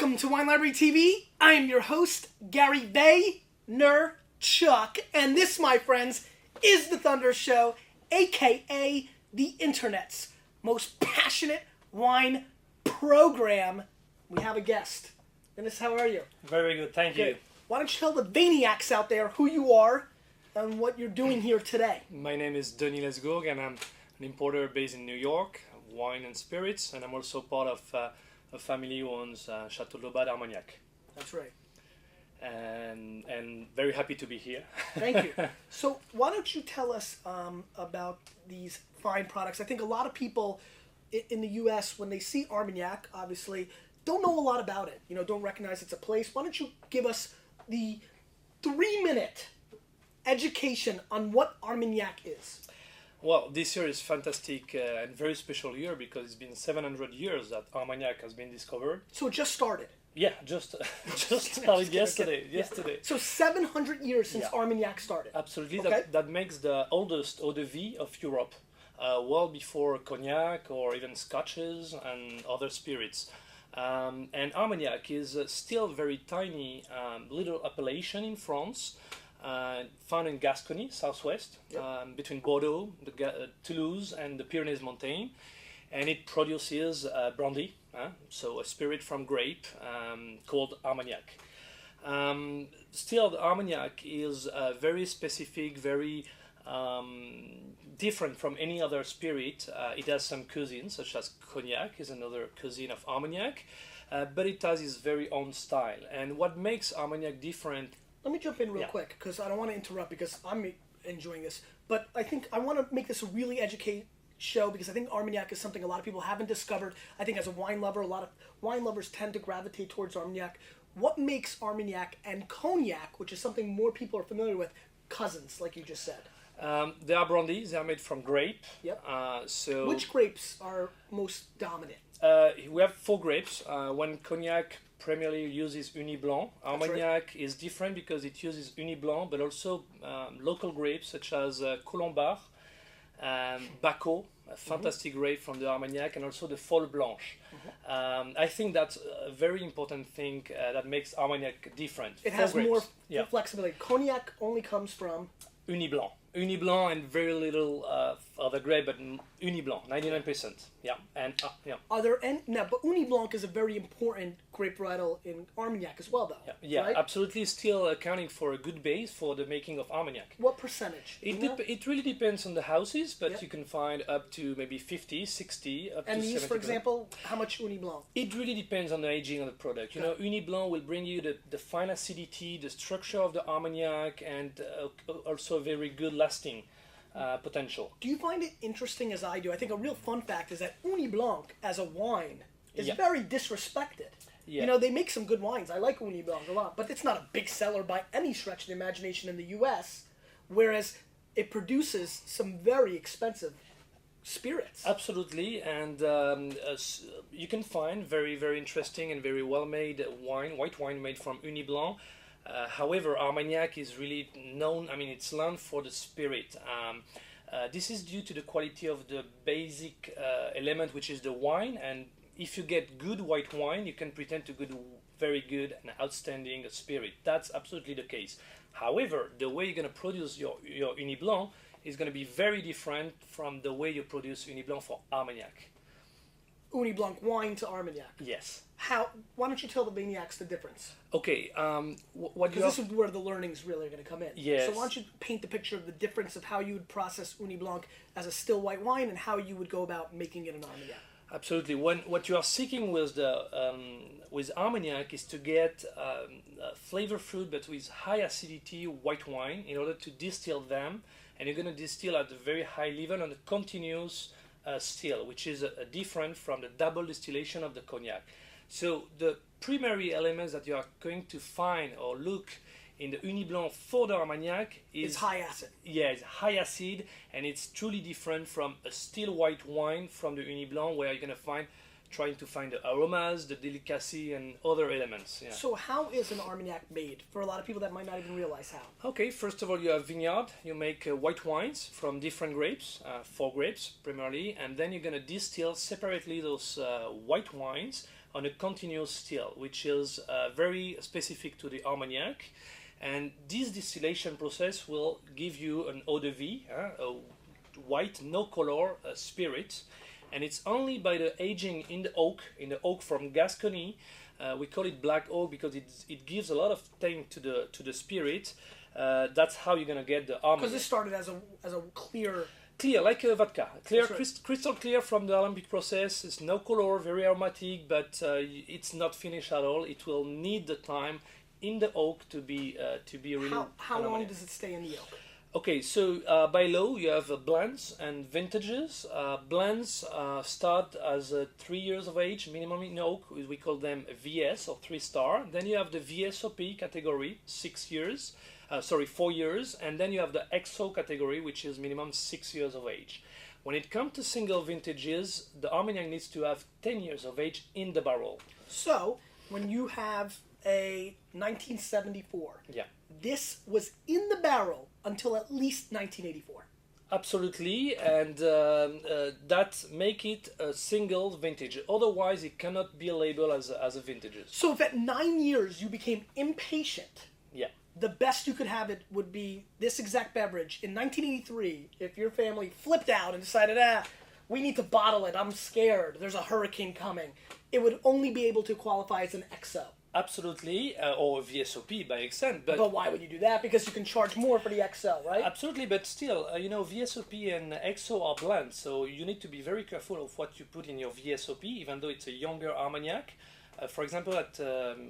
Welcome to Wine Library TV. I am your host, Gary Vaynerchuk, and this, my friends, is the Thunder Show, aka the Internet's most passionate wine program. We have a guest. Dennis, how are you? Very good, thank you. Why don't you tell the Vaniacs out there who you are and what you're doing here today? My name is Denis Lesgourg, and I'm an importer based in New York, wine and spirits, and I'm also part of a family who owns Chateau, Laubade, Armagnac. That's right. And very happy to be here. Thank you. So why don't you tell us about these fine products? I think a lot of people in the U.S., when they see Armagnac, obviously, don't know a lot about it. You know, don't recognize it's a place. Why don't you give us the 3-minute education on what Armagnac is? Well, this year is fantastic and very special year because it's been 700 years that Armagnac has been discovered. So it just started? Yeah, just started yesterday. So 700 years since Armagnac started? Absolutely. Okay. That makes the oldest eau de vie of Europe, well before cognac or even scotches and other spirits. And Armagnac is still very tiny little appellation in France, found in Gascony, southwest, between Bordeaux, Toulouse, and the Pyrenees Mountain, and it produces brandy, so a spirit from grape called Armagnac. Still, the Armagnac is very specific, very different from any other spirit. It has some cuisine, such as cognac is another cuisine of Armagnac, but it has its very own style. And what makes Armagnac different? Let me jump in real quick, because I don't want to interrupt, because I'm enjoying this. But I think I want to make this a really educated show, because I think Armagnac is something a lot of people haven't discovered. I think as a wine lover, a lot of wine lovers tend to gravitate towards Armagnac. What makes Armagnac and cognac, which is something more people are familiar with, cousins, like you just said? They are brandies. They are made from grape. Yep. So which grapes are most dominant? We have 4 grapes. One cognac primarily uses Uni Blanc. Armagnac is different because it uses Uni Blanc, but also local grapes such as Colombard, Baco, a fantastic grape from the Armagnac, and also the Folle Blanche. I think that's a very important thing that makes Armagnac different. It has more flexibility. Cognac only comes from Uni Blanc. Uni Blanc and very little other grape, but Uni Blanc, 99%. Yeah, and Are there any now? But Uni Blanc is a very important grape varietal in Armagnac as well, though. Yeah, right? absolutely. Still accounting for a good base for the making of Armagnac. What percentage? It really depends on the houses, but you can find up to maybe 50, 60, up to 70%. And these, for example, how much Uni Blanc? It really depends on the aging of the product. You know, Uni Blanc will bring you the fine acidity, the structure of the Armagnac, and also very good lasting potential. Do you find it interesting as I do? I think a real fun fact is that Uni Blanc as a wine is very disrespected. You know, they make some good wines. I like Uni Blanc a lot, but it's not a big seller by any stretch of the imagination in the U.S., whereas it produces some very expensive spirits. Absolutely, and you can find very, very interesting and very well-made wine, white wine made from Uni Blanc. However, Armagnac is really known, it's known for the spirit. This is due to the quality of the basic element, which is the wine, and if you get good white wine, you can pretend to get very good and outstanding spirit. That's absolutely the case. However, the way you're going to produce your Uni Blanc is going to be very different from the way you produce Uni Blanc for Armagnac. Uni Blanc wine to Armagnac. Yes. Why don't you tell the Vaniacs the difference? Okay. Because this is where the learnings really are going to come in. Yes. So why don't you paint the picture of the difference of how you would process Uni Blanc as a still white wine and how you would go about making it an Armagnac? Absolutely. What you are seeking with with Armagnac is to get flavor fruit, but with high acidity white wine in order to distill them, and you're going to distill at a very high level on a continuous still, which is different from the double distillation of the cognac. So the primary elements that you are going to find or look in the Uni Blanc for the Armagnac is high acid. Yeah, it's high acid, and it's truly different from a still white wine from the Uni Blanc, where you're going to trying to find the aromas, the delicacy, and other elements. Yeah. So how is an Armagnac made? For a lot of people that might not even realize how. Okay, first of all, you have vineyard. You make white wines from different grapes, 4 grapes primarily, and then you're going to distill separately those white wines on a continuous still, which is very specific to the Armagnac. And this distillation process will give you an eau de vie, a white, no color spirit. And it's only by the aging in the oak from Gascony. We call it black oak because it gives a lot of tang to the spirit. That's how you're gonna get the Armagnac. Because this started as a clear, like a vodka, clear, right. crystal clear from the alembic process. It's no color, very aromatic, but it's not finished at all. It will need the time in the oak to be really. How long does it stay in the oak? Okay, so by law you have blends and vintages. Blends start as 3 years of age minimum in oak. We call them VS or 3-star. Then you have the VSOP category, 4 years, and then you have the XO category, which is minimum 6 years of age. When it comes to single vintages, the Armagnac needs to have 10 years of age in the barrel. So when you have a 1974, Yeah. this was in the barrel until at least 1984. Absolutely, and that make it a single vintage. Otherwise, it cannot be labeled as a vintage. So if at 9 years you became impatient, Yeah. the best you could have it would be this exact beverage in 1983. If your family flipped out and decided, we need to bottle it, I'm scared, there's a hurricane coming, it would only be able to qualify as an XO. Absolutely, or VSOP by extent, But why would you do that? Because you can charge more for the XO, right? absolutely, but still, VSOP and XO are blends, so you need to be very careful of what you put in your VSOP, even though it's a younger Armagnac. For example,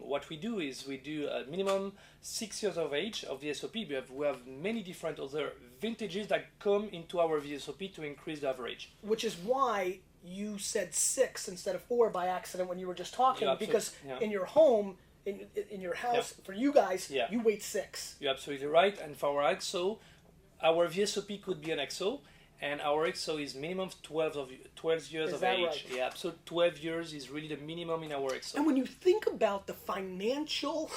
what we do is we do a minimum 6 years of age of VSOP. We have many different other vintages that come into our VSOP to increase the average. Which is why you said 6 instead of 4 by accident when you were just talking, Yeah, because yeah. in your home, in your house, for you guys, Yeah. you wait 6. You're absolutely right. And for our XO, our VSOP could be an XO, and our XO is minimum 12 years Is of that age. right? Yeah, so 12 years is really the minimum in our XO. And when you think about the financial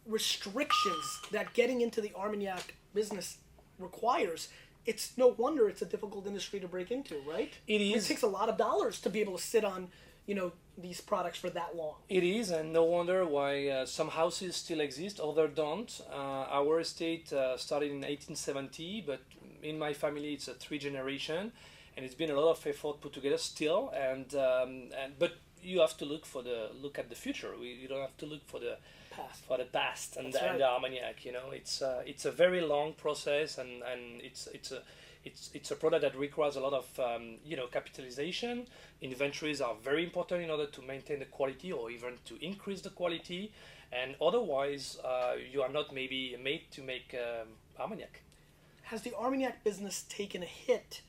restrictions that getting into the Armagnac business requires, it's no wonder it's a difficult industry to break into, right? It is. It takes a lot of dollars to be able to sit on, these products for that long. It is, and no wonder why some houses still exist, others don't. Our estate started in 1870, but in my family it's a 3 generation, and it's been a lot of effort put together still. But you have to look at the future. You don't have to look for the past and That's right. the Armagnac. It's a very long process, and it's a product that requires a lot of capitalization. Inventories are very important in order to maintain the quality or even to increase the quality, and otherwise you are not maybe made to make Armagnac. Has the Armagnac business taken a hit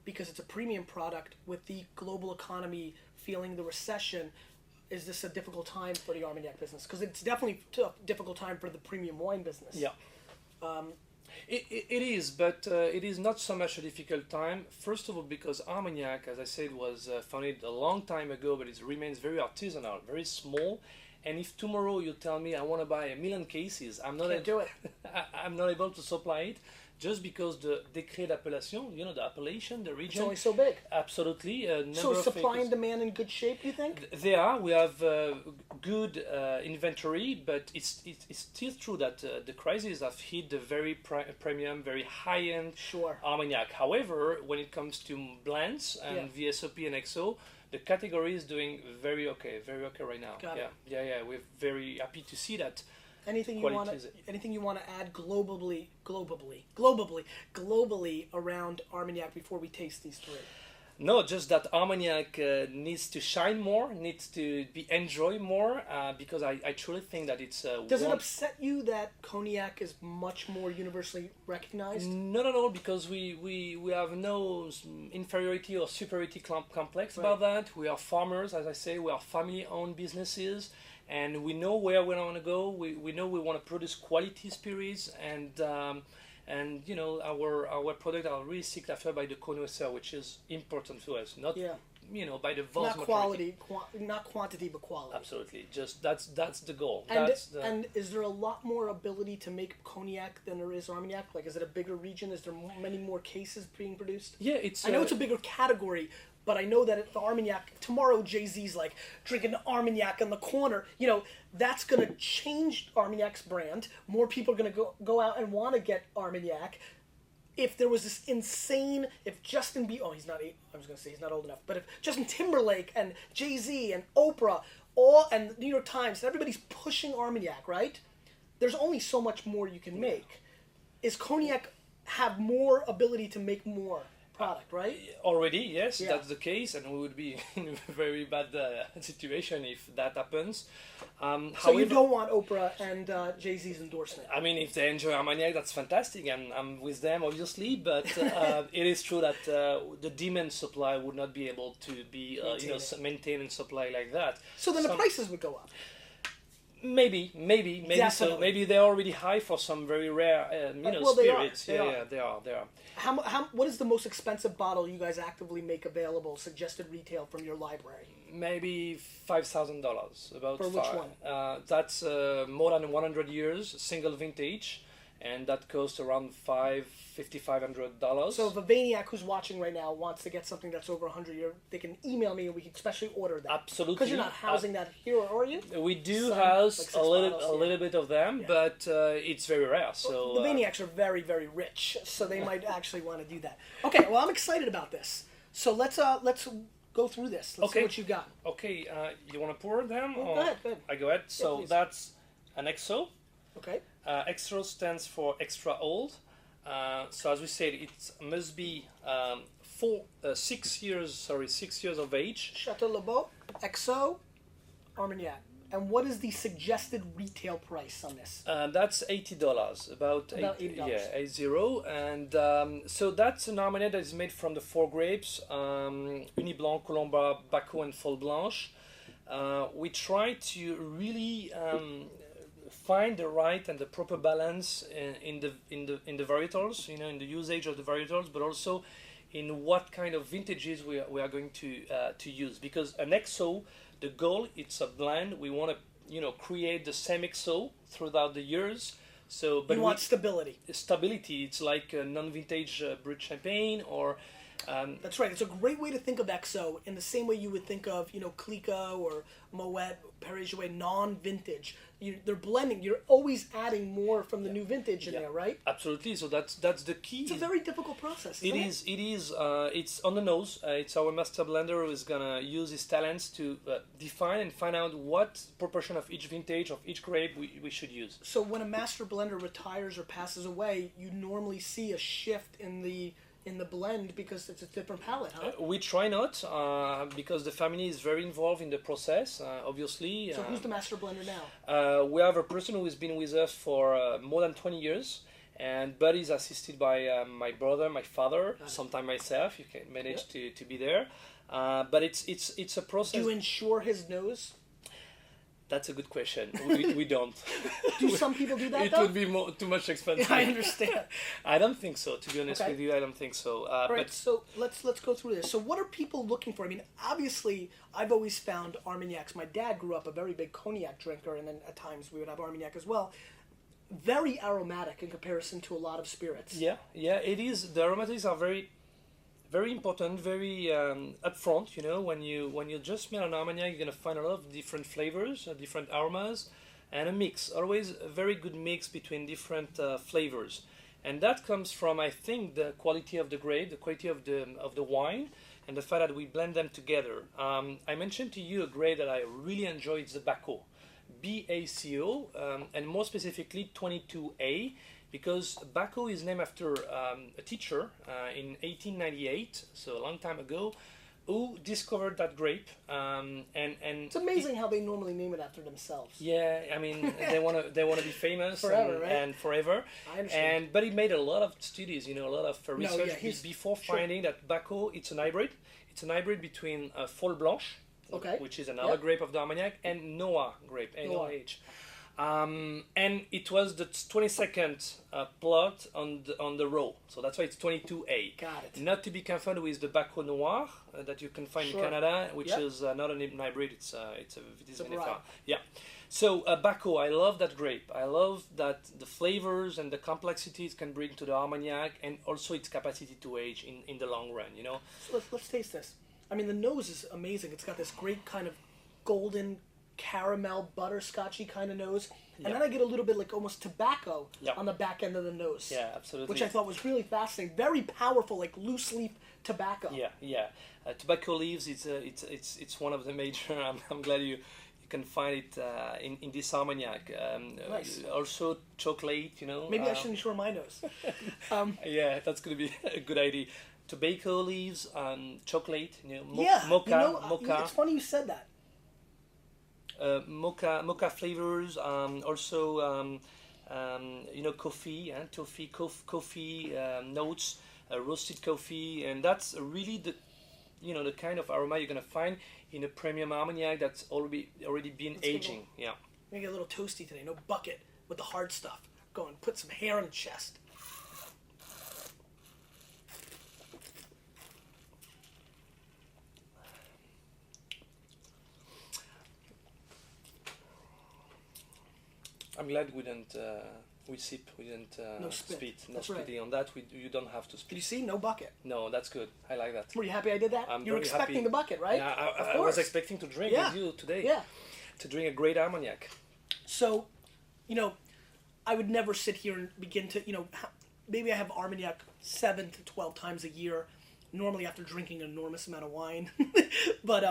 because it's a premium product with the global economy feeling the recession? Is this a difficult time for the Armagnac business? Because it's definitely a difficult time for the premium wine business. Yeah. It is, but it is not so much a difficult time. First of all, because Armagnac, as I said, was founded a long time ago, but it remains very artisanal, very small. And if tomorrow you tell me I want to buy 1 million cases, I'm not Can't do it. I'm not able to supply it, just because the décret d'appellation, the appellation, the region. It's only so big. Absolutely. So supply and demand in good shape, you think? They are. We have good inventory, but it's still true that the crisis have hit the very premium, very high-end Sure. Armagnac. However, when it comes to blends and VSOP and XO, the category is doing very okay right now. Got it. Yeah. We're very happy to see that. Anything you want to add globally around Armagnac before we taste these 3? No, just that Armagnac needs to shine more, needs to be enjoyed more, because I truly think that it's... Does it upset you that cognac is much more universally recognized? Not at all, because we have no inferiority or superiority complex about that. We are farmers, as I say, we are family-owned businesses, and we know where we want to go. We know we want to produce quality spirits, and our product are really sought after by the connoisseur, which is important to us. Not by the vast majority. Not quantity, but quality. Absolutely, just that's the goal. And is there a lot more ability to make cognac than there is Armagnac? Like, is it a bigger region? Is there many more cases being produced? Yeah, I know it's a bigger category, but I know that at the Armagnac, tomorrow Jay-Z's like drinking Armagnac in the corner. You know, that's going to change Armagnac's brand. More people are going to go out and want to get Armagnac. If there was this insane, if Justin Bieber, oh, he's not, I was going to say he's not old enough, but if Justin Timberlake and Jay-Z and Oprah, and the New York Times, and everybody's pushing Armagnac, right? There's only so much more you can make. Is Cognac have more ability to make more product, right? Already, yes, that's the case, and we would be in a very bad situation if that happens. So however, you don't want Oprah and Jay-Z's endorsement? I mean, if they enjoy Armagnac, that's fantastic, and I'm with them, obviously, but it is true that the demand supply would not be able to be maintain and supply like that. So then the prices would go up? Maybe Definitely. so. Maybe they're already high for some very rare, spirits. They are. What is the most expensive bottle you guys actively make available, suggested retail from your library? Maybe $5,000. About for which one? That's more than 100 years, single vintage, and that costs around $500. So if a Vaniac who's watching right now wants to get something that's over 100 years, they can email me and we can specially order that. Absolutely. Because you're not housing that here, are you? We do house like a little bit of them, but it's very rare. So the Vaniacs are very, very rich, so they might actually want to do that. Okay, well, I'm excited about this. So let's go through this. Let's see what you got. Okay, you want to pour them? Well, or go ahead. I go ahead. So please. that's an XO. Okay. XO stands for extra old. So as we said, it must be 6 years of age. Chateau Laubade, XO, Armagnac. And what is the suggested retail price on this? That's $80. About $80. Yeah, 80. And so that's an Armagnac that is made from the 4 grapes: Uni Blanc, Colomba, Bacco, and Folle Blanche. We try to really find the right and the proper balance in the varietals, in the usage of the varietals, but also in what kind of vintages we are going to use. Because an XO, the goal, it's a blend. We want to create the same XO throughout the years. So, but you want stability. Stability. It's like a non-vintage brut champagne or. That's right. It's a great way to think of XO in the same way you would think of, Clicquot or Moet, Perrier-Jouet, non-vintage. They're blending. You're always adding more from the new vintage in there, right? Absolutely. So that's the key. It's a very difficult process. It is. It's on the nose. It's our master blender who is gonna use his talents to define and find out what proportion of each vintage of each grape we should use. So when a master blender retires or passes away, you normally see a shift in the blend because it's a different palate, huh? We try not, because the family is very involved in the process, obviously. So who's the master blender now? We have a person who has been with us for more than 20 years, but is assisted by my brother, my father, sometimes myself. You can manage to be there. But it's a process. Do you insure his nose? That's a good question. We don't. Do some people do that, It though? would be too much expensive. I understand. I don't think so, to be honest with you. I don't think so. Right, so let's go through this. So what are people looking for? I mean, obviously, I've always found Armagnacs. My dad grew up a very big cognac drinker, and then at times we would have Armagnac as well. Very aromatic in comparison to a lot of spirits. Yeah, it is. The aromatics are very, very important, very upfront. When you just smell an Armagnac, you're gonna find a lot of different flavors, different aromas, and a mix. Always a very good mix between different flavors, and that comes from, I think, the quality of the grape, the quality of the wine, and the fact that we blend them together. I mentioned to you a grape that I really enjoy. It's the Bacco, BACO, and more specifically 22A. Because Bacco is named after a teacher in 1898, so a long time ago, who discovered that grape. And it's amazing how they normally name it after themselves. Yeah, I mean they want to be famous forever, right? And forever. I understand. But he made a lot of studies, a lot of research before sure. finding that Bacco, it's an hybrid. It's an hybrid between Folle Blanche, which is another grape of the Armagnac, and Noah grape, N-O-H. And it was the 22nd plot on the row, so that's why it's 22A. Got it. Not to be confused with the Bacco Noir that you can find in Canada, which is not an hybrid. It's a vinifera. Yeah. So Bacco, I love that grape. I love that the flavors and the complexities can bring to the Armagnac, and also its capacity to age in the long run. So let's taste this. I mean, the nose is amazing. It's got this great kind of golden caramel butterscotchy kind of nose. And then I get a little bit like almost tobacco on the back end of the nose. Yeah, absolutely. Which I thought was really fascinating. Very powerful, like loose leaf tobacco. Yeah. Tobacco leaves. It's one of the major. I'm glad you can find it in this Armagnac. Nice. Also chocolate. Maybe I shouldn't show my nose. Yeah, that's gonna be a good idea. Tobacco leaves, chocolate. Mocha. It's funny you said that. Mocha flavors, also coffee, coffee notes, roasted coffee, and that's really the kind of aroma you're gonna find in a premium Armagnac that's already been aging. Yeah. Make it a little toasty today. No bucket with the hard stuff. Go and put some hair on the chest. I'm glad we didn't spit. No spitting on that. You don't have to spit. Did you see? No bucket. No, that's good. I like that. Were you happy I did that? I'm you were very expecting happy. the bucket, right? Yeah, of I course. was expecting to drink with you today. Yeah. To drink a great Armagnac. So, I would never sit here and begin to, maybe I have Armagnac 7 to 12 times a year, normally after drinking an enormous amount of wine. But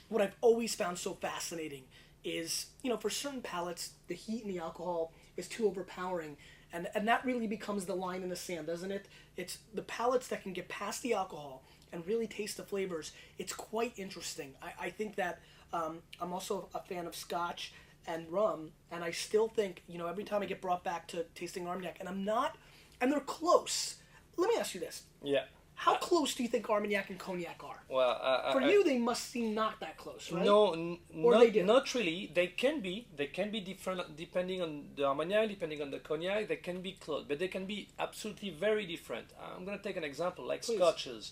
what I've always found so fascinating is, for certain palates, the heat and the alcohol is too overpowering. And that really becomes the line in the sand, doesn't it? It's the palates that can get past the alcohol and really taste the flavors. It's quite interesting. I think that I'm also a fan of Scotch and rum, and I still think, every time I get brought back to tasting Armagnac, and they're close. Let me ask you this. Yeah. How close do you think Armagnac and Cognac are? Well, for you, they must seem not that close, right? No, not really. They can be different depending on the Armagnac, depending on the Cognac. They can be close, but they can be absolutely very different. I'm going to take an example, like Please. Scotches.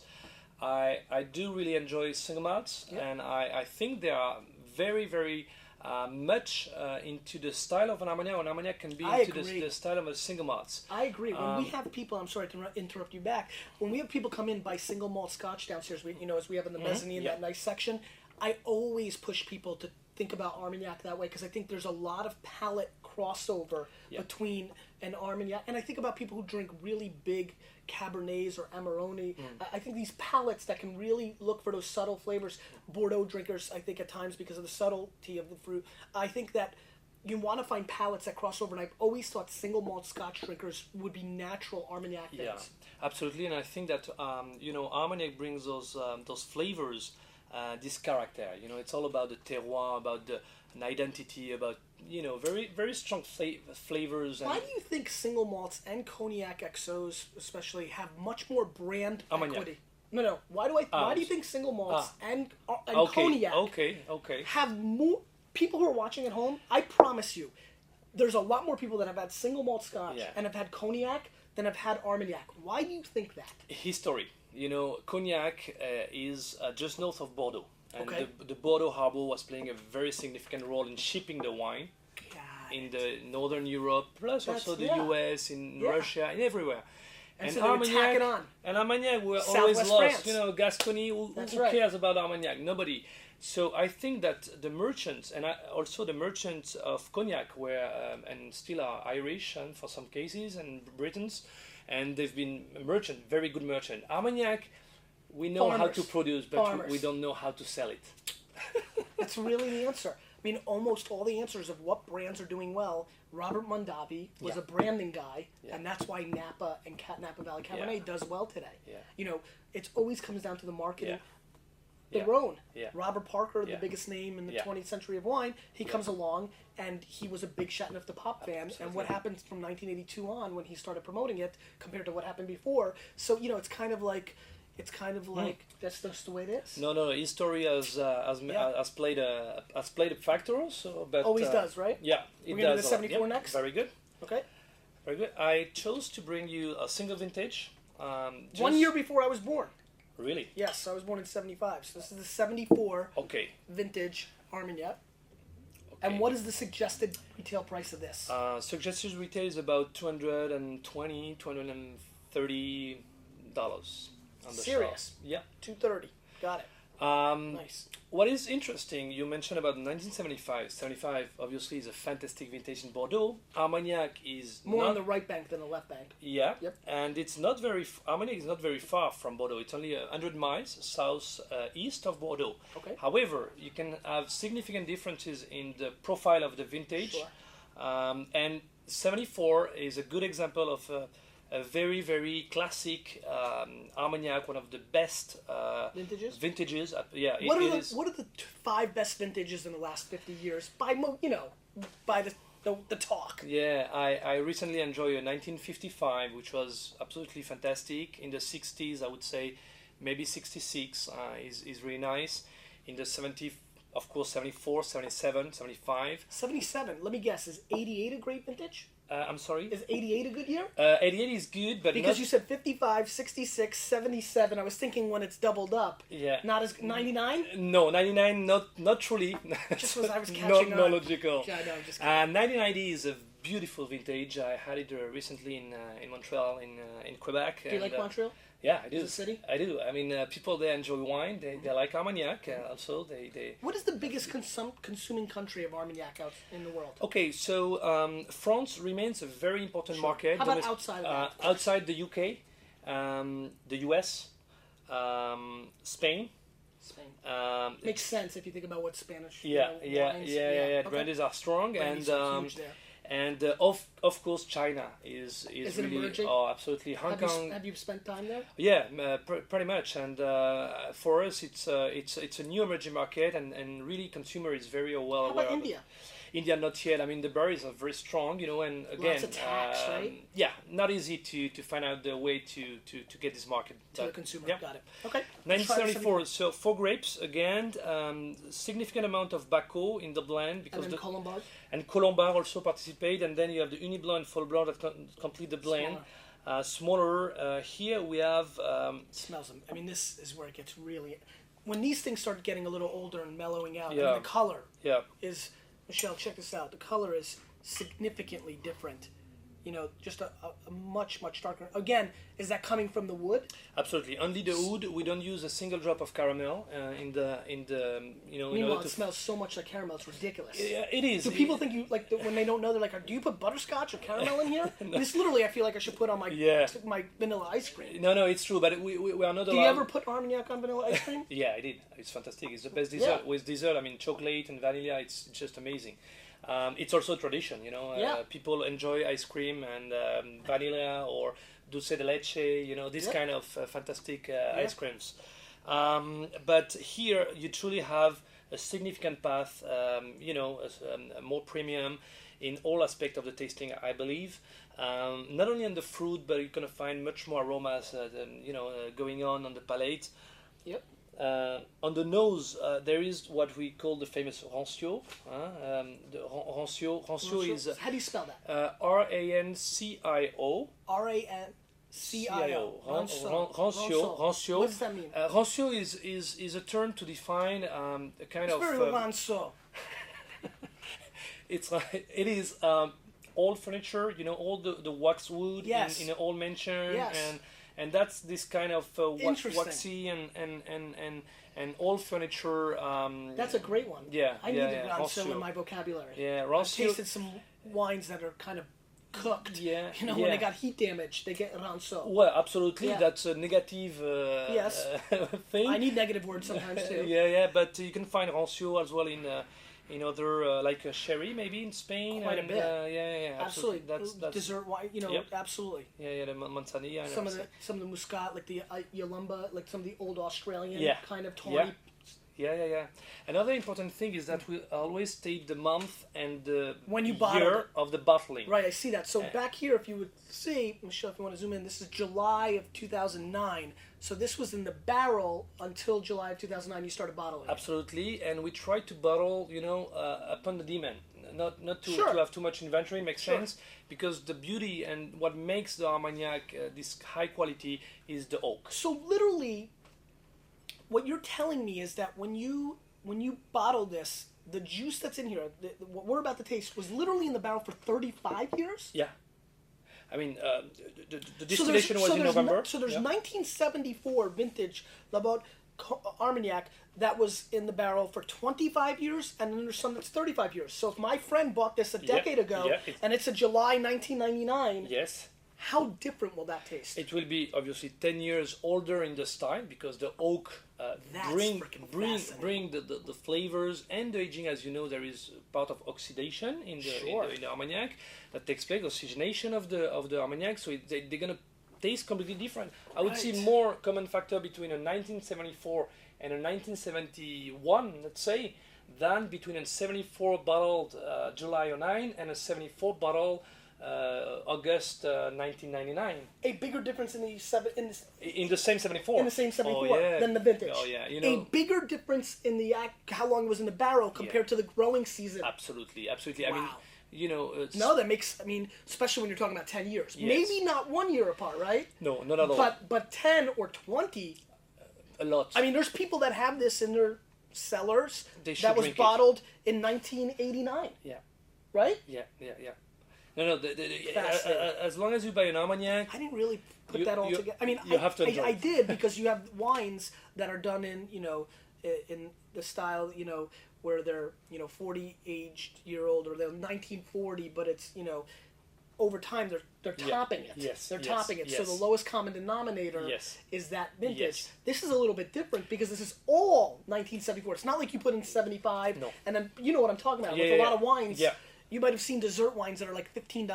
I do really enjoy single malts, and I think they are very, very much into the style of an Armagnac. An Armagnac can be into the style of a single malts. I agree. When we have people, I'm sorry to interrupt you back. When we have people come in buy single malt Scotch downstairs, as we have in the mezzanine, that nice section, I always push people to think about Armagnac that way because I think there's a lot of palate crossover between an Armagnac, and I think about people who drink really big Cabernets or Amarone. I think these palates that can really look for those subtle flavors. Bordeaux drinkers, I think at times because of the subtlety of the fruit, I think that you want to find palates that cross over, and I've always thought single malt Scotch drinkers would be natural Armagnac things. Yeah, absolutely, and I think that Armagnac brings those flavors, this character. It's all about the terroir, about an identity, about very, very strong flavors. Why do you think single malts and Cognac XOs especially have much more brand equity? No. Why do you think single malts and Cognac have more people who are watching at home? I promise you, there's a lot more people that have had single malt Scotch and have had Cognac than have had Armagnac. Why do you think that? History. Cognac is just north of Bordeaux. And the Bordeaux harbor was playing a very significant role in shipping the wine in the northern Europe, plus also the US, in Russia, and everywhere. And so Armagnac, and Armagnac were Southwest always France. lost. Gascony, who cares about Armagnac? Nobody. So I think that the merchants, and also the merchants of Cognac were, and still are Irish, and for some cases, and Britons, and they've been very good merchant. Armagnac, we know how to produce, but we don't know how to sell it. That's really the answer. I mean, almost all the answers of what brands are doing well. Robert Mondavi was a branding guy, and that's why Napa and Napa Valley Cabernet does well today. Yeah. It always comes down to the marketing. Yeah. The Rhone. Yeah. Robert Parker, the biggest name in the 20th century of wine, he comes along, and he was a big Chateau Pop fan. Absolutely. And what happened from 1982 on when he started promoting it compared to what happened before? So it's kind of like that's just the way it is. No. History has played a factor also, but always does, right? Yeah, We're gonna do the 74 next. Very good. Okay. Very good. I chose to bring you a single vintage. 1 year before I was born. Really? Yes, I was born in 75. So this is the 74 vintage Armagnac. Okay. And what is the suggested retail price of this? Suggested retail is about $220, $230. on the Serious? shelf. Yeah. 230. Got it. Um, Nice. What is interesting, you mentioned about 1975. 75 obviously is a fantastic vintage in Bordeaux. Armagnac is More not, on the right bank than the left bank. yeah, Yep. and it's not very. Armagnac is not very far from Bordeaux. It's only 100 miles south east of Bordeaux. Okay. However, you can have significant differences in the profile of the vintage, Sure. and 74 is a good example of a very very classic Armagnac, one of the best Vintages? vintages. Yeah, What it are the is. what are the 5 best vintages in the last 50 years by by the talk? Yeah, I recently enjoyed a 1955, which was absolutely fantastic. In the 60s, I would say maybe 66 is really nice. In the 70s, of course, 74, 77, 75. 77. Let me guess. Is 88 a great vintage? I'm sorry? Is 88 a good year? 88 is good, but Because not, you said 55, 66, 77. I was thinking when it's doubled up. yeah. Not as 99? No, 99, not truly. Just as I was not, catching not on. logical. Yeah, no, I'm just kidding. 1990 is a beautiful vintage. I had it recently in Montreal, in Quebec. Do you like Montreal? Yeah, I do. As a city? I do. I mean, people there enjoy wine. They like Armagnac. Also, they. What is the biggest consuming country of Armagnac out in the world? Okay, so France remains a very important market. How about outside of that? Outside the UK, the US, Spain. Spain. Um, Makes sense if you think about what Spanish yeah, wines. The Okay. brandies are strong, Brandies and are huge there. of course China is Is it really emerging? absolutely Hong Have Kong. have you spent time there? Yeah, pretty much, and for us, it's a new emerging market, and really consumer is very well How aware about of it. India? India, not yet. I mean, the berries are very strong, and again, Lots of tax, right? yeah, not easy to find out the way to get this market. To the But, consumer. yeah. Got it. Okay. Let's try the 1974. So for grapes again, significant amount of Baco in the blend And because then Colombard. and Colombard also participate, and then you have the Uni Blanc and Fol Blanc that complete the blend. Smaller. Here we have. Smells them. I mean, this is where it gets really. When these things start getting a little older and mellowing out, I mean, Yeah. the color Yeah. is. Michelle, check this out. The color is significantly different. Just a much darker. Again, is that coming from the wood? Absolutely. Only the wood. We don't use a single drop of caramel in the in Meanwhile, order it smells so much like caramel. It's ridiculous. Yeah, it is. Do people think you like when they don't know? They're like, "Do you put butterscotch or caramel in here?" This literally, I feel like I should put on my Yeah. my vanilla ice cream. No, it's true, but we are not allowed. Do you ever put Armagnac on vanilla ice cream? Yeah, I did. It's fantastic. It's the best dessert. Yeah. With dessert, I mean, chocolate and vanilla, it's just amazing. It's also a tradition, Yeah. People enjoy ice cream and vanilla or dulce de leche, this Yeah. kind of fantastic ice creams. But here you truly have a significant path, a more premium in all aspects of the tasting, I believe. Not only on the fruit, but you're going to find much more aromas, going on the palate. Yep. On the nose, there is what we call the famous rancio. The rancio is How do you spell that? Rancio. RANCIO. Rancio. What does that mean? Rancio is a term to define a kind It's of. very rancio. It is old furniture. All the waxwood Yes. in an old mansion, Yes. and that's this kind of Interesting. waxy and old furniture. That's a great one. Yeah, I need yeah, a rancio rancio. in my vocabulary. Yeah, I've rancio. tasted some wines that are kind of cooked. Yeah, When yeah. they got heat damage, they get rancio. Well, absolutely. Yeah. That's a negative Yes. thing. I need negative words sometimes too. Yeah, but you can find rancio as well in other like sherry maybe in Spain. Quite a and, bit. Yeah, Absolutely. That's Dessert wine, Yep. absolutely. Yeah, the manzanilla. and Some of everything. the muscat, like the Yolumba, like some of the old Australian Yeah. kind of tawny. Yeah. Yeah. Another important thing is that we always state the month and the When you bottled year it. of the bottling. Right, I see that. So back here, if you would see, Michelle, if you want to zoom in, this is July of 2009. So this was in the barrel until July of 2009. You started bottling. Absolutely, and we try to bottle, upon the demand, not to, Sure. to have too much inventory. Makes Sure. sense, because the beauty and what makes the Armagnac this high quality is the oak. So literally, what you're telling me is that when you bottle this, the juice that's in here, what we're about to taste, was literally in the barrel for 35 years. Yeah. I mean, the distillation was in November. So there's Yeah. 1974 vintage Laubade Armagnac that was in the barrel for 25 years, and then there's some that's 35 years. So if my friend bought this a decade ago, and it's a July 1999, Yes. how different will that taste? It will be obviously 10 years older in the style because the oak That's bring freaking bring fascinating. bring the flavors and the aging. As you know, there is part of oxidation in the Sure. in the Armagnac that takes place, oxygenation of the Armagnac. So they're gonna taste completely different. I would see Right. more common factor between a 1974 and a 1971, let's say, than between a 74 bottled July 09 and a 74 bottle August 1999 A bigger difference in in the same 74 in the same 74 oh, yeah. than the vintage. Oh yeah, you A know, bigger difference in the how long it was in the barrel compared to the growing season. absolutely. I mean, Wow. you know, No, that makes. I mean, especially when you're talking about 10 years. Yes. Maybe not 1 year apart, right? no, not at all. But 10 or 20. A lot. I mean, there's people that have this in their cellars They should that was drink it. bottled in 1989, yeah, right? yeah. No. Fascinating. As long as you buy an Armagnac, I didn't really put You- that all you- together. I mean, you have to enjoy I it. did because you have wines that are done in, in the style, where they're, 40 aged year old, or they're 1940, but it's, over time they're topping it. Yes, They're yes, topping it. So yes. the lowest common denominator Yes. is that vintage. Yes. This is a little bit different because this is all 1974. It's not like you put in 75 No. and then, you know what I'm talking about. Yeah, With a yeah, lot of wines, yeah. you might have seen dessert wines that are like $15.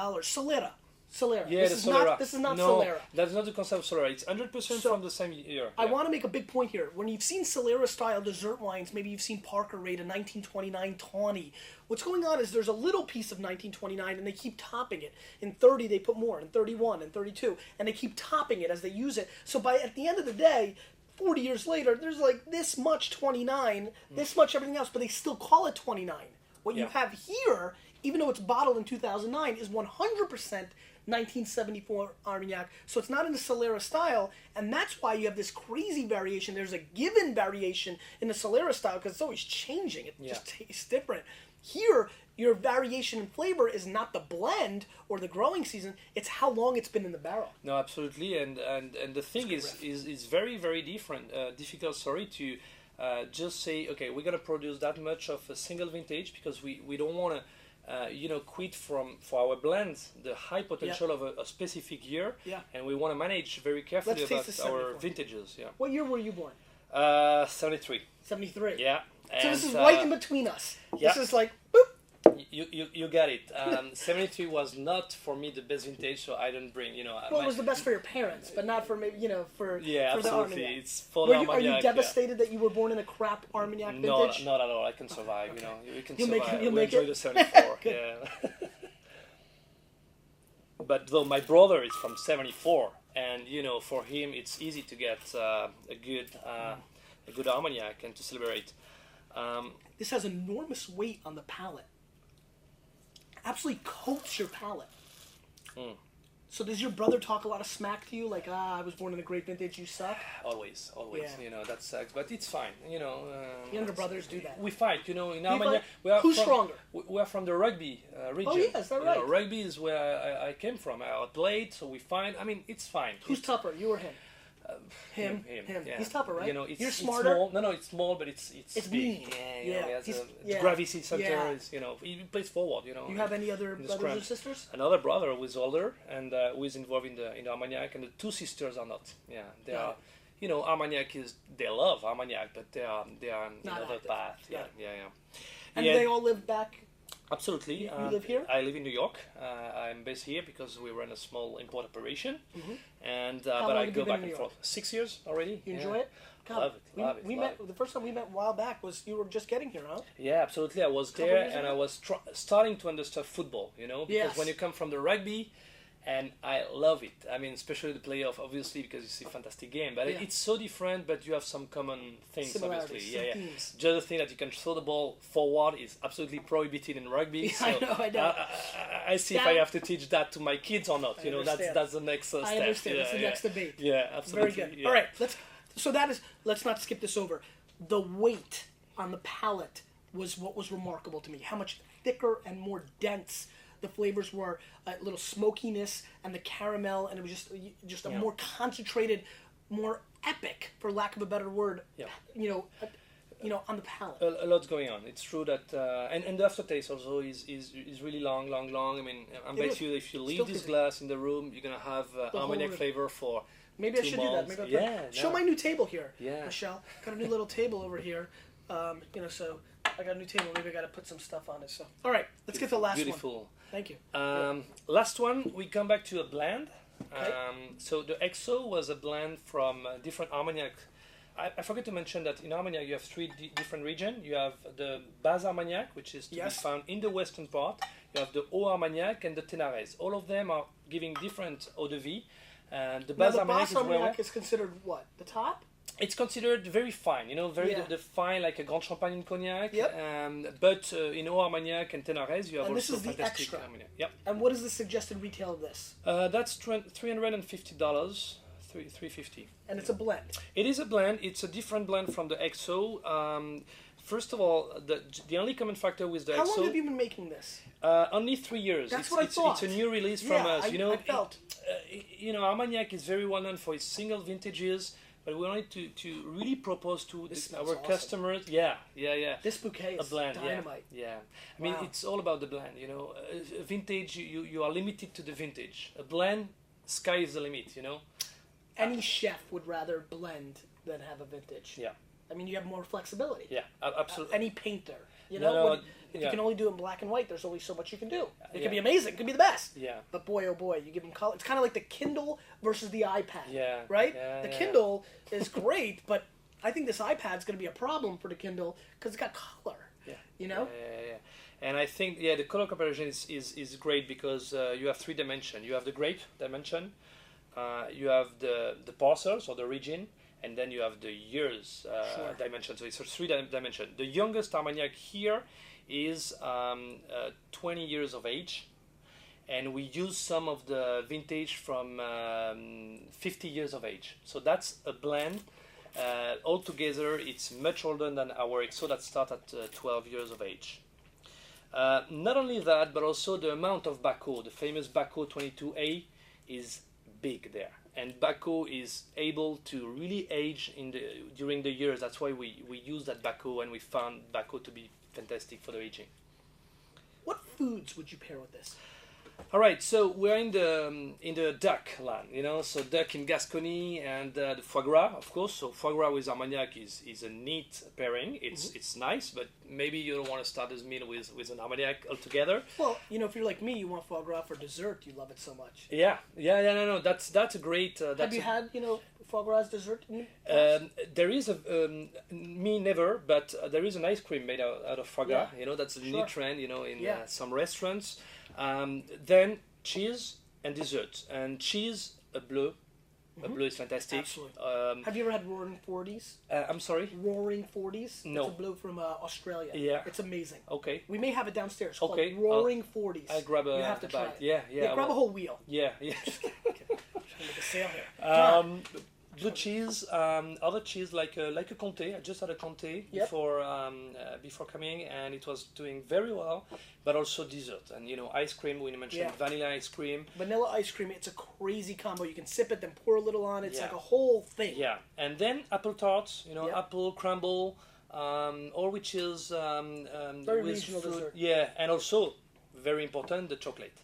Solera. yeah, This the is Solera. not no, Solera. that's not the concept of Solera. It's 100% So, from the same year. I Yeah. want to make a big point here. When you've seen Solera style dessert wines, maybe you've seen Parker Rate a 1929 tawny. What's going on is there's a little piece of 1929 and they keep topping it. In 30 they put more, in 31 and 32, and they keep topping it as they use it. So at the end of the day, 40 years later, there's like this much 29, this much everything else, but they still call it 29. What you Yeah. have here, even though it's bottled in 2009, is 100% 1974 Armagnac. So it's not in the Solera style, and that's why you have this crazy variation. There's a given variation in the Solera style because it's always changing. It just tastes different. Here, your variation in flavor is not the blend or the growing season, it's how long it's been in the barrel. No, absolutely, and the thing is very very different. Difficult, sorry, to just say okay, we're gonna produce that much of a single vintage because we don't want to. Quit for our blends the high potential of a specific year, and we want to manage very carefully Let's about taste the our 74. vintages. Yeah, What year were you born? 73. 73. Yeah, So and, this is right in between us. yeah. This is like, boop. You got it. 73 was not for me the best vintage, so I didn't bring. Well, it was the best for your parents, but not for maybe for yeah, for the absolutely. Armagnac. It's for Are Armagnac. you yeah. devastated that you were born in a crap Armagnac vintage? Not at all. I can survive. You can You'll make it- survive. you'll We make enjoy it? the 74. yeah. But though my brother is from 74, and for him it's easy to get a good Armagnac and to celebrate. This has enormous weight on the palate. Absolutely coats your palate. So does your brother talk a lot of smack to you? Like, I was born in a great vintage, you suck? Always. Yeah. That sucks, but it's fine. Younger brothers do that. We fight. In fight? Armagnac, we are Who's from, stronger? We are from the rugby region. Oh, yeah, is that right? Rugby is where I came from. I played, so we fight. I mean, it's fine. Who's tougher, you or him? Him. Yeah. He's tougher, right? It's, You're it's smarter. small. No, it's small, but it's It's big. mean. Yeah. Yeah, The yeah. gravity center Yeah. is, he plays forward. You have any other in the brothers or scrum. sisters? Another brother who is older and who is involved in the Armagnac, and the two sisters are not. Yeah, they are. Armagnac is, they love Armagnac, but they are on Not another active. path. Yeah. And Yeah, they all live back. absolutely. You live here? I live in New York. I'm based here because we run a small import operation, and How but long I have you go been back in and New York? forth. 6 years already. You Yeah. enjoy it? God, Love it, love it, we love met the first time we met a while back was you were just getting here, huh? Yeah, absolutely. I was Couple there years and ago? I was starting to understand football, because Yes. when you come from the rugby, and I love it. I mean, especially the playoff, obviously, because it's a fantastic game. But Yeah. it's so different, but you have some common things, Similarities, obviously. some Yeah. themes. Just the thing that you can throw the ball forward is absolutely prohibited in rugby. Yeah, so I know. I see if That- I have to teach that to my kids or not. understand. That's the next step. I understand. Yeah, That's the yeah. next debate. Yeah, absolutely. Very good. Yeah. All right, let's not skip this over. The weight on the palate was what was remarkable to me. How much thicker and more dense the flavors were a little smokiness and the caramel, and it was just a more concentrated, more epic, for lack of a better word. Yeah. On the palate. A lot's going on. It's true that, and the aftertaste also is really long. I mean, I bet you if you leave this glass in the room, you're gonna have Armagnac flavor for. Maybe I should do that. Maybe show my new table here, Michelle. Got a new little table over here. So I got a new table. Maybe I got to put some stuff on it. So, all right, let's get to the last one. Beautiful. Thank you. Last one, we come back to a blend. Okay. So the XO was a blend from different Armagnac. I forgot to mention that in Armagnac you have three different regions. You have the Bas Armagnac, which is to be found in the western part. You have the Haut Armagnac and the Ténarèse. All of them are giving different eau de vie. And the Bas Armagnac is considered what? The top? It's considered very fine, very the fine, like a Grand Champagne in Cognac. Yep. But in Haut Armagnac and Ténarèse, you have also fantastic Armagnac. Yep. And what is the suggested retail of this? That's $350. $350. And it's a blend. It is a blend. It's a different blend from the XO. First of all, the only common factor with the XO. How long have you been making this? Only 3 years. That's what I thought. It's a new release from us. I felt. Armagnac is very well known for its single vintages, but we wanted to really propose to our customers. Yeah. This bouquet is a blend, dynamite. Yeah. I mean, it's all about the blend. A vintage, you are limited to the vintage. A blend, sky is the limit. Any chef would rather blend than have a vintage. Yeah. I mean, you have more flexibility. Yeah, absolutely. Any painter, if you can only do it in black and white, there's only so much you can do. It can be amazing. It can be the best. Yeah. But boy, oh boy, you give them color. It's kind of like the Kindle versus the iPad. Yeah. Right? Yeah, the Kindle is great, but I think this iPad's going to be a problem for the Kindle because it's got color. Yeah. Yeah. And I think, the color comparison is great because you have 3 dimensions. You have the grape dimension, you have the parcels or the region, and then you have the years dimension. So it's a 3 dimension. The youngest Armagnac here is 20 years of age, and we use some of the vintage from 50 years of age. So that's a blend. Altogether, it's much older than our XO that start at 12 years of age. Not only that, but also the amount of Bacco, the famous Bacco 22A, is big there. And Bacco is able to really age during the years. The why we use that Bacco, and we found Bacco to be fantastic for the aging. What foods would you pair with this? All right, so we're in the duck land, so duck in Gascony and the foie gras, of course. So foie gras with Armagnac is a neat pairing. It's nice, but maybe you don't want to start this meal with an Armagnac altogether. Well, if you're like me, you want foie gras for dessert. You love it so much. Yeah. No. That's a great. Have you had foie gras dessert? There is me never, but there is an ice cream made out of foie gras. That's a new trend. In some restaurants. Then cheese and dessert. And cheese, a bleu. A bleu is fantastic. Absolutely. Have you ever had Roaring 40s? I'm sorry? Roaring 40s? No. It's a bleu from Australia. Yeah. It's amazing. Okay. We may have it downstairs. It's okay. called Roaring 40s. I grab a You have to try it. Yeah. Grab a whole wheel. Yeah. Okay. I'm trying to make a sale here. Blue cheese, other cheese like a Comté. I just had a Comté before coming, and it was doing very well. But also dessert, and ice cream. We mentioned vanilla ice cream. Vanilla ice cream. It's a crazy combo. You can sip it, then pour a little on. It's like a whole thing. Yeah, and then apple tarts. Apple crumble, all which is very regional fruit. Dessert. Yeah, and also very important, the chocolate,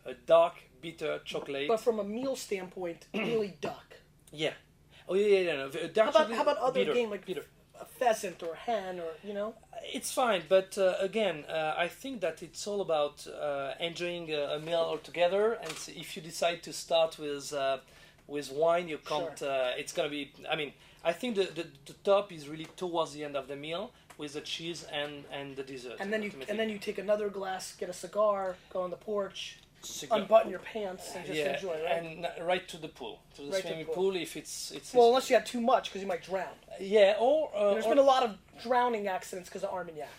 a dark bitter chocolate. But from a meal standpoint, really duck. Yeah. Oh yeah. No. How about other bitter, game like bitter. A pheasant or a hen or It's fine, but again, I think that it's all about enjoying a meal altogether. And if you decide to start with wine, you can't. Sure. It's gonna be. I mean, I think the top is really towards the end of the meal with the cheese and the dessert. And then you take another glass, get a cigar, go on the porch. Unbutton your pants and just enjoy, right? And right to the pool, to the swimming pool. If it's well, unless you have too much, because you might drown. Yeah, or there's been a lot of drowning accidents because of Armagnac.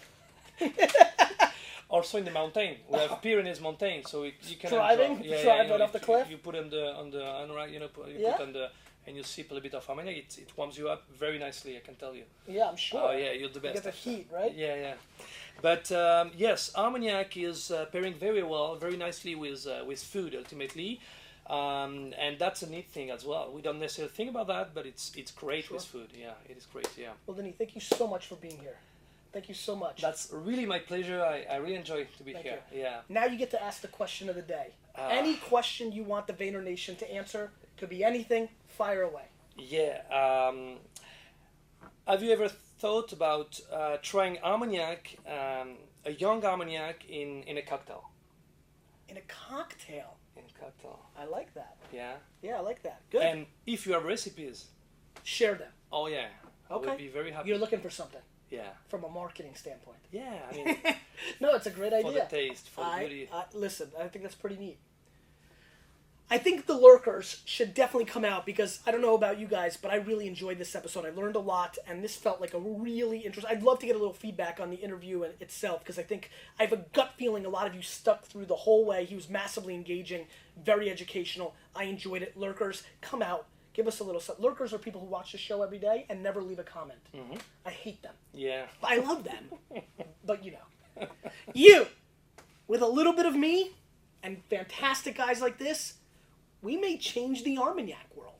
Also in the mountain, we have Pyrenees mountain, so you can drive right off the cliff. You put on the anorak, put on the. And you sip a little bit of Armagnac, it warms you up very nicely, I can tell you. Yeah, I'm sure. Oh yeah, you're the best. You get the heat, right? Yeah. But yes, Armagnac is pairing very well, very nicely with food ultimately, and that's a neat thing as well. We don't necessarily think about that, but it's great Sure. with food. Yeah, it is great. Yeah, Well, Denis, thank you so much for being here. Thank you so much. that's really my pleasure. I really enjoy to be Thank here. you. Yeah. Now you get to ask the question of the day. Any question you want the Vayner Nation to answer, could be anything, fire away. Yeah. Have you ever thought about trying Armagnac, a young Armagnac in a cocktail? In a cocktail. In a cocktail. I like that. Yeah. Yeah, I like that. Good. And if you have recipes, Share them. oh yeah, I Okay. would be very happy. You're looking for something Yeah. from a marketing standpoint. Yeah. I mean, No, it's a great for the idea. taste, for the beauty. Listen, I think that's pretty neat. I think the lurkers should definitely come out because I don't know about you guys, but I really enjoyed this episode. I learned a lot, and this felt like a really interesting. I'd love to get a little feedback on the interview itself because I think I have a gut feeling a lot of you stuck through the whole way. He was massively engaging, very educational. I enjoyed it. Lurkers, come out, give us a little. Lurkers are people who watch the show every day and never leave a comment. Mm-hmm. I hate them. Yeah. I love them, but you know, you with a little bit of me and fantastic guys like this. We may change the Armagnac world.